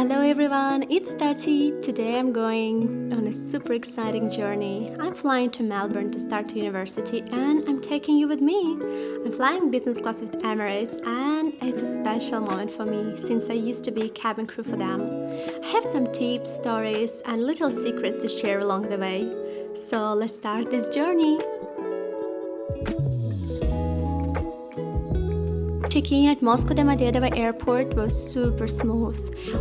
Hello everyone, it's Tati. Today I'm going on a super exciting journey. I'm flying to Melbourne to start university and I'm taking you with me. I'm flying business class with Emirates and it's a special moment for me since I used to be cabin crew for them. I have some tips, stories and little secrets to share along the way. So let's start this journey. Check-in at Moscow Domodedovo airport was super smooth.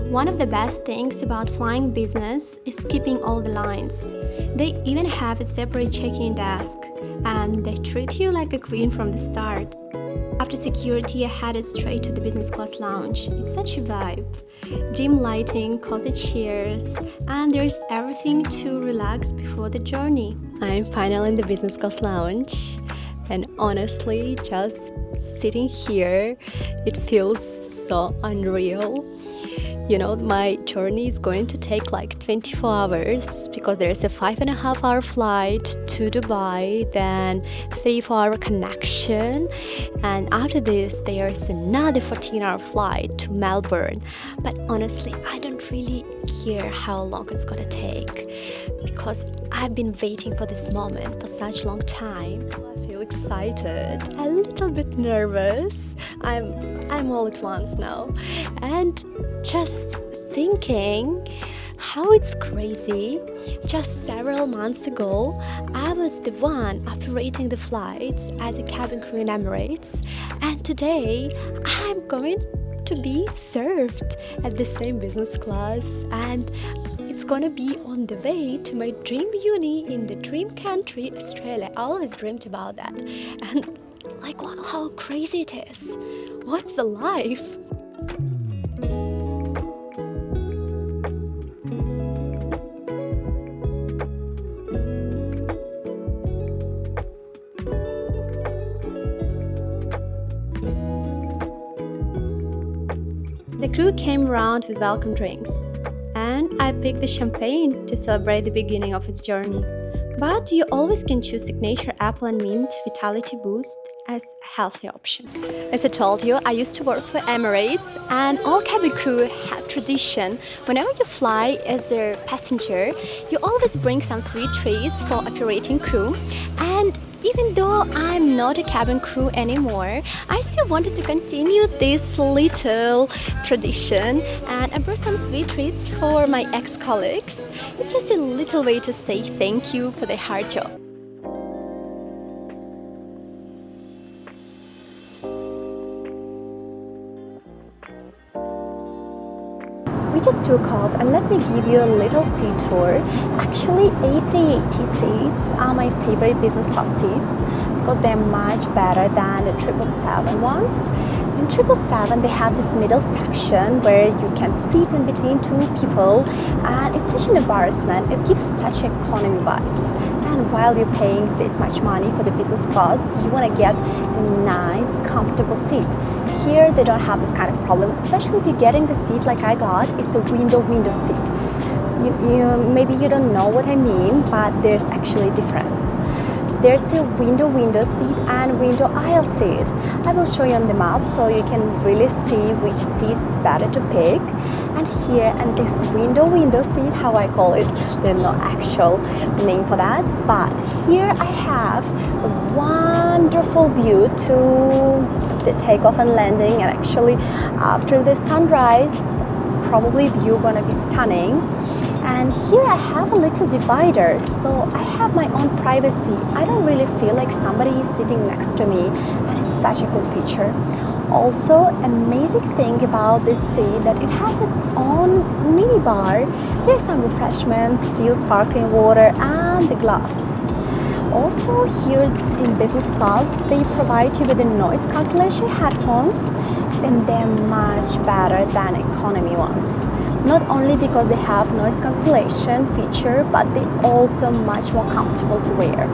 One of the best things about flying business is skipping all the lines. They even have a separate check-in desk, and they treat you like a queen from the start. After security, I headed straight to the business class lounge. It's such a vibe. Dim lighting, cozy chairs, and there's everything to relax before the journey. I'm finally in the business class lounge, and honestly, just sitting here, it feels so unreal. You know, my journey is going to take like 24 hours because there's a 5.5-hour flight to Dubai, then 3-4-hour connection, and after this there's another 14-hour flight to Melbourne. But honestly, I don't really care how long it's gonna take because I've been waiting for this moment for such a long time. I feel excited, a little bit nervous. I'm all at once now, and just thinking how it's crazy. Just several months ago, I was the one operating the flights as a cabin crew in Emirates, and today I'm going to be served at the same business class, and it's gonna be on the way to my dream uni in the dream country, Australia. I always dreamed about that, and like, wow, how crazy it is. What's the life? The crew came around with welcome drinks, and I picked the champagne to celebrate the beginning of its journey. But you always can choose signature apple and mint vitality boost as a healthy option. As I told you, I used to work for Emirates, and all cabin crew have tradition. Whenever you fly as a passenger, you always bring some sweet treats for operating crew. And even though I'm not a cabin crew anymore, I still wanted to continue this little tradition, and I brought some sweet treats for my ex-colleagues. It's just a little way to say thank you for their hard job. We just took off, and let me give you a little seat tour. Actually, A380 seats are my favorite business class seats because they're much better than the 777 ones. In 777, they have this middle section where you can sit in between two people, and it's such an embarrassment. It gives such economy vibes. And while you're paying that much money for the business class, you want to get a nice, comfortable seat. Here they don't have this kind of problem, especially if you're getting the seat like I got. It's a window seat. Maybe you don't know what I mean, but there's actually a difference. There's a window seat and window aisle seat. I will show you on the map so you can really see which seat is better to pick. And here, and this window seat, how I call it, there's no actual name for that, but here I have a wonderful view to the takeoff and landing, and actually after the sunrise probably view gonna be stunning. And here I have a little divider, so I have my own privacy. I don't really feel like somebody is sitting next to me, and it's such a cool feature. Also, amazing thing about this seat that it has its own mini bar. There's some refreshments, still sparkling water, and the glass. Also, here in business class, they provide you with the noise cancellation headphones, and they're much better than economy ones. Not only because they have noise cancellation feature, but they're also much more comfortable to wear.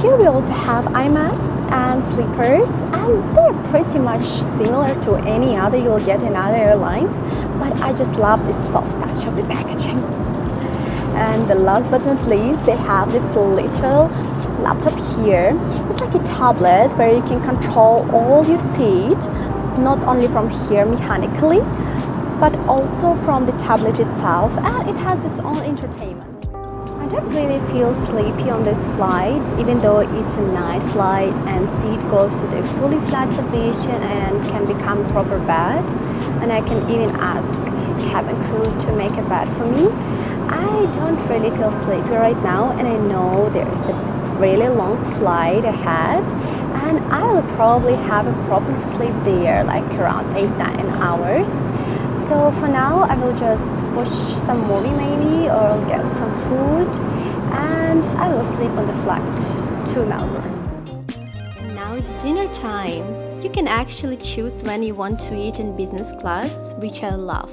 Here we also have eye mask and sleepers, and they're pretty much similar to any other you'll get in other airlines, but I just love this soft touch of the packaging. And the last but not least, they have this little laptop here. It's like a tablet where you can control all your seat, not only from here mechanically, but also from the tablet itself, and it has its own entertainment. I don't really feel sleepy on this flight, even though it's a night flight and seat goes to the fully flat position and can become a proper bed, and I can even ask cabin crew to make a bed for me. I don't really feel sleepy right now, and I know there's a really long flight ahead, and I will probably have a proper sleep there, like around 8-9 hours. So for now, I will just watch some movie maybe, or I'll get some food, and I will sleep on the flight to Melbourne. Now it's dinner time. You can actually choose when you want to eat in business class, which I love.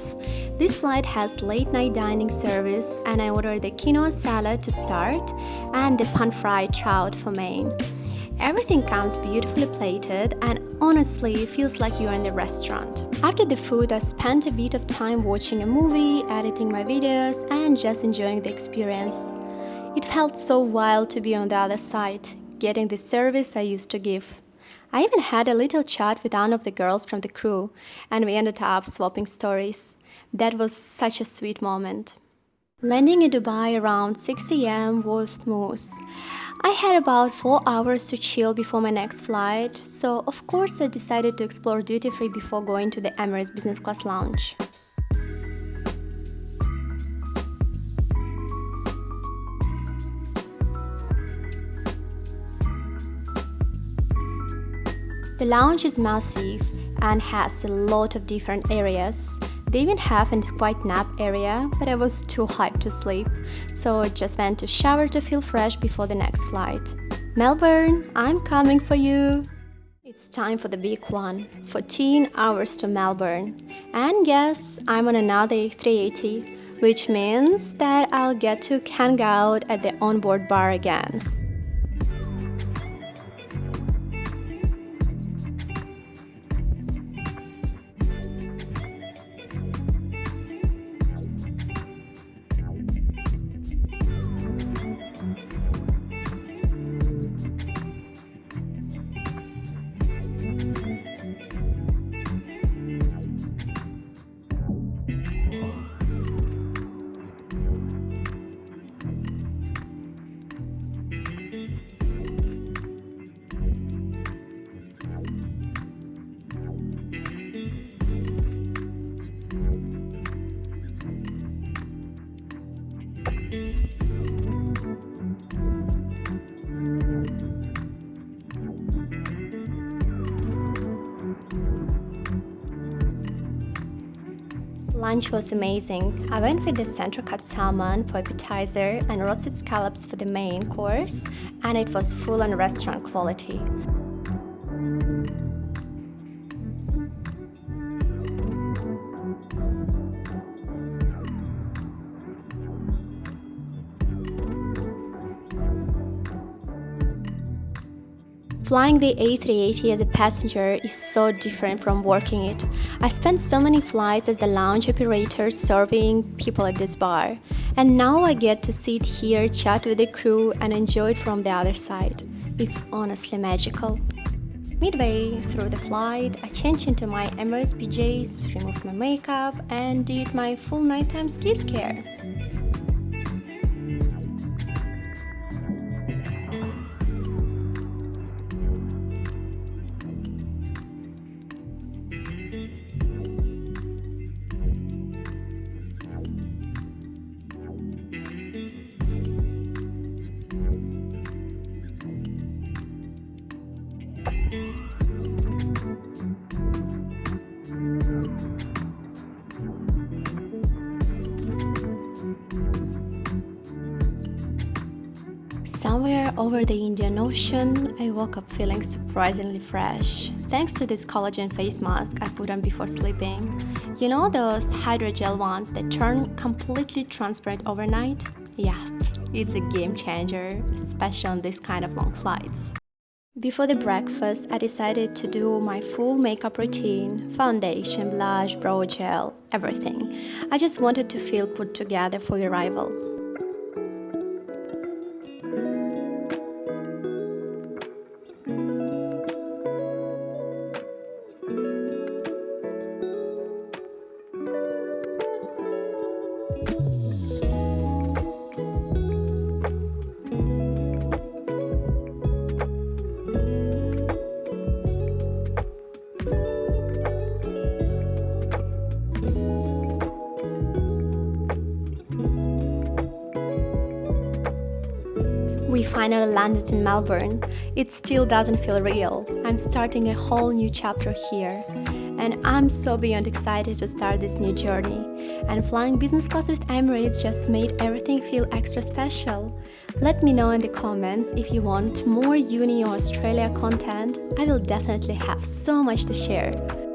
This flight has late night dining service, and I ordered the quinoa salad to start and the pan-fried trout for main. Everything comes beautifully plated and honestly feels like you're in the restaurant. After the food, I spent a bit of time watching a movie, editing my videos, and just enjoying the experience. It felt so wild to be on the other side, getting the service I used to give. I even had a little chat with one of the girls from the crew, and we ended up swapping stories. That was such a sweet moment. Landing in Dubai around 6 a.m. was smooth. I had about 4 hours to chill before my next flight, so of course I decided to explore duty-free before going to the Emirates Business Class lounge. The lounge is massive and has a lot of different areas. They even have a quiet nap area, but I was too hyped to sleep, so I just went to shower to feel fresh before the next flight. Melbourne, I'm coming for you! It's time for the big one, 14 hours to Melbourne. And yes, I'm on another A380, which means that I'll get to hang out at the onboard bar again. Lunch was amazing. I went with the central cut salmon for appetizer and roasted scallops for the main course, and it was full on restaurant quality. Flying the A380 as a passenger is so different from working it. I spent so many flights as the lounge operator serving people at this bar, and now I get to sit here, chat with the crew, and enjoy it from the other side. It's honestly magical. Midway through the flight, I changed into my Emirates PJs, removed my makeup, and did my full nighttime skincare. Somewhere over the Indian Ocean, I woke up feeling surprisingly fresh, thanks to this collagen face mask I put on before sleeping. You know those hydrogel ones that turn completely transparent overnight? Yeah, it's a game changer, especially on this kind of long flights. Before the breakfast, I decided to do my full makeup routine, foundation, blush, brow gel, everything. I just wanted to feel put together for arrival. We finally landed in Melbourne. It still doesn't feel real. I'm starting a whole new chapter here. And I'm so beyond excited to start this new journey. And flying business class with Emirates just made everything feel extra special. Let me know in the comments if you want more uni or Australia content. I will definitely have so much to share.